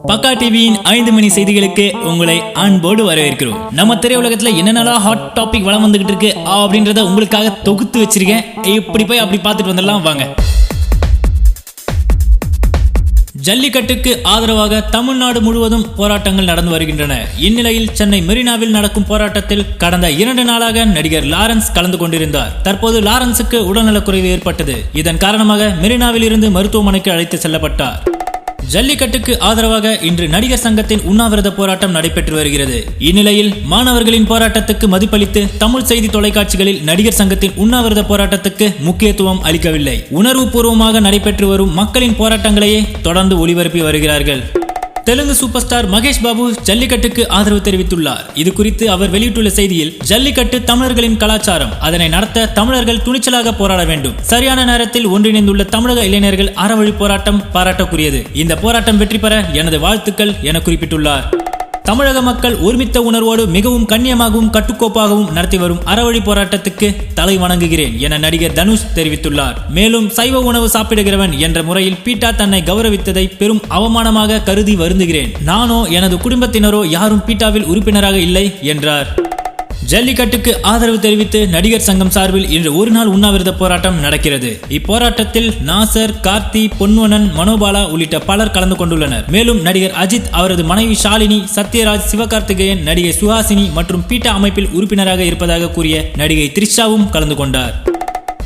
பக்கா டிவியின் 5 மணி செய்திகளுக்கு உங்களை அன்போடு வரவேற்கிறோம். நம்ம திரையுலகத்துல என்னென்னலாம் ஹாட் டாபிக் வளம் வந்துகிட்டு இருக்கு அப்படின்றத உங்களுக்காக தொகுத்து வச்சிருக்கேன். இப்படி போய் அப்படி பார்த்துட்டு வந்துடலாம் வாங்க. ஜல்லிக்கட்டுக்கு ஆதரவாக தமிழ்நாடு முழுவதும் போராட்டங்கள் நடந்து வருகின்றன. இந்நிலையில் சென்னை மெரினாவில் நடக்கும் போராட்டத்தில் கடந்த 2 நாளாக நடிகர் லாரன்ஸ் கலந்து கொண்டிருந்தார். தற்போது லாரன்ஸுக்கு உடல்நலக்குறைவு ஏற்பட்டது. இதன் காரணமாக மெரினாவில் இருந்து மருத்துவமனைக்கு அழைத்து செல்லப்பட்டார். ஜல்லிக்கட்டுக்கு ஆதரவாக இன்று நடிகர் சங்கத்தின் உண்ணாவிரத போராட்டம் நடைபெற்று வருகிறது. இந்நிலையில் மாணவர்களின் போராட்டத்துக்கு மதிப்பளித்து தமிழ் செய்தி தொலைக்காட்சிகளில் நடிகர் சங்கத்தின் உண்ணாவிரத போராட்டத்துக்கு முக்கியத்துவம் அளிக்கவில்லை. உணர்வு பூர்வமாக நடைபெற்று வரும் மக்களின் போராட்டங்களையே தொடர்ந்து ஒளிபரப்பி வருகிறார்கள். தெலுங்கு சூப்பர் ஸ்டார் மகேஷ் பாபு ஜல்லிக்கட்டுக்கு ஆதரவு தெரிவித்துள்ளார். இது குறித்து அவர் வெளியிட்டுள்ள செய்தியில், ஜல்லிக்கட்டு தமிழர்களின் கலாச்சாரம். அதனை நடத்த தமிழர்கள் துணிச்சலாக போராட வேண்டும். சரியான நேரத்தில் ஒன்றிணைந்துள்ள தமிழக இளைஞர்கள் அறவழி போராட்டம் பாராட்டக்குரியது. இந்த போராட்டம் வெற்றி பெற எனது வாழ்த்துக்கள் என குறிப்பிட்டுள்ளார். தமிழக மக்கள் ஒருமித்த உணர்வோடு மிகவும் கண்ணியமாகவும் கட்டுக்கோப்பாகவும் நடத்தி வரும் அறவழி போராட்டத்துக்கு தலை வணங்குகிறேன் என நடிகர் தனுஷ் தெரிவித்துள்ளார். மேலும் சைவ உணவு சாப்பிடுகிறவன் என்ற முறையில் பீட்டா தன்னை கௌரவித்ததை பெரும் அவமானமாக கருதி வருந்துகிறேன். நானோ எனது குடும்பத்தினரோ யாரும் பீட்டாவில் உறுப்பினராக இல்லை என்றார். ஜல்லிக்கட்டுக்கு ஆதரவு தெரிவித்து நடிகர் சங்கம் சார்பில் இன்று ஒரு நாள் உண்ணாவிரத போராட்டம் நடக்கிறது. இப்போராட்டத்தில் நாசர், கார்த்தி, பொன்வனன், மனோபாலா உள்ளிட்ட பலர் கலந்து கொண்டுள்ளனர். மேலும் நடிகர் அஜித், அவரது மனைவி ஷாலினி, சத்யராஜ், சிவகார்த்திகேயன், நடிகை சுஹாசினி மற்றும் பீட்டா அமைப்பில் உறுப்பினராக இருப்பதாக கூறிய நடிகை த்ரிஷாவும் கலந்து கொண்டார்.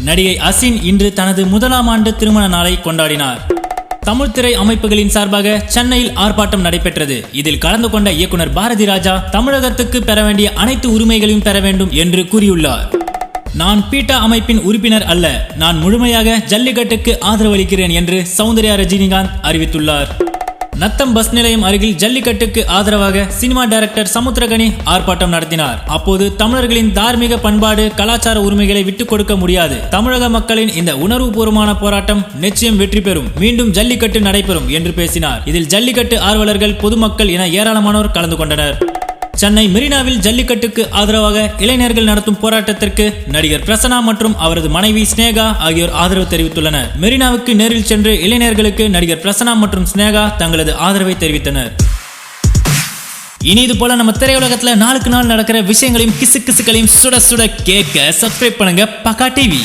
நடிகை அசின் இன்று தனது 1ஆம் ஆண்டு திருமண நாளை கொண்டாடினார். தமிழ் திரை அமைப்புகளின் சார்பாக சென்னையில் ஆர்ப்பாட்டம் நடைபெற்றது. இதில் கலந்து கொண்ட இயக்குனர் பாரதி ராஜா தமிழகத்துக்கு பெற வேண்டிய அனைத்து உரிமைகளையும் பெற வேண்டும் என்று கூறியுள்ளார். நான் பீட்டா அமைப்பின் உறுப்பினர் அல்ல, நான் முழுமையாக ஜல்லிக்கட்டுக்கு ஆதரவளிக்கிறேன் என்று சௌந்தர்யா ரஜினிகாந்த் அறிவித்துள்ளார். நத்தம் பஸ் நிலையம் அருகில் ஜல்லிக்கட்டுக்கு ஆதரவாக சினிமா டைரக்டர் சமுத்திரகனி ஆர்ப்பாட்டம் நடத்தினார். அப்போது தமிழர்களின் தார்மீக பண்பாடு, கலாச்சார உரிமைகளை விட்டுக் கொடுக்க முடியாது. தமிழக மக்களின் இந்த உணர்வுபூர்வமான போராட்டம் நிச்சயம் வெற்றி பெறும். மீண்டும் ஜல்லிக்கட்டு நடைபெறும் என்று பேசினார். இதில் ஜல்லிக்கட்டு ஆர்வலர்கள், பொதுமக்கள் என ஏராளமானோர் கலந்து கொண்டனர். சென்னை மெரினாவில் ஜல்லிக்கட்டுக்கு ஆதரவாக இளைஞர்கள் நடத்தும் போராட்டத்திற்கு நடிகர் பிரசன்னா மற்றும் அவரது மனைவி ஸ்னேகா ஆகியோர் ஆதரவு தெரிவித்துள்ளனர். மெரினாவுக்கு நேரில் சென்று இளைஞர்களுக்கு நடிகர் பிரசன்னா மற்றும் ஸ்னேகா தங்களது ஆதரவை தெரிவித்தனர். இனி இது போல நம்ம திரையுலகத்துல நாளுக்கு நாள் நடக்கிற விஷயங்களையும் கிசுக்களையும் சுட சுட கேட்க சப்ஸ்கிரைப் பண்ணுங்க பக்கா டிவி.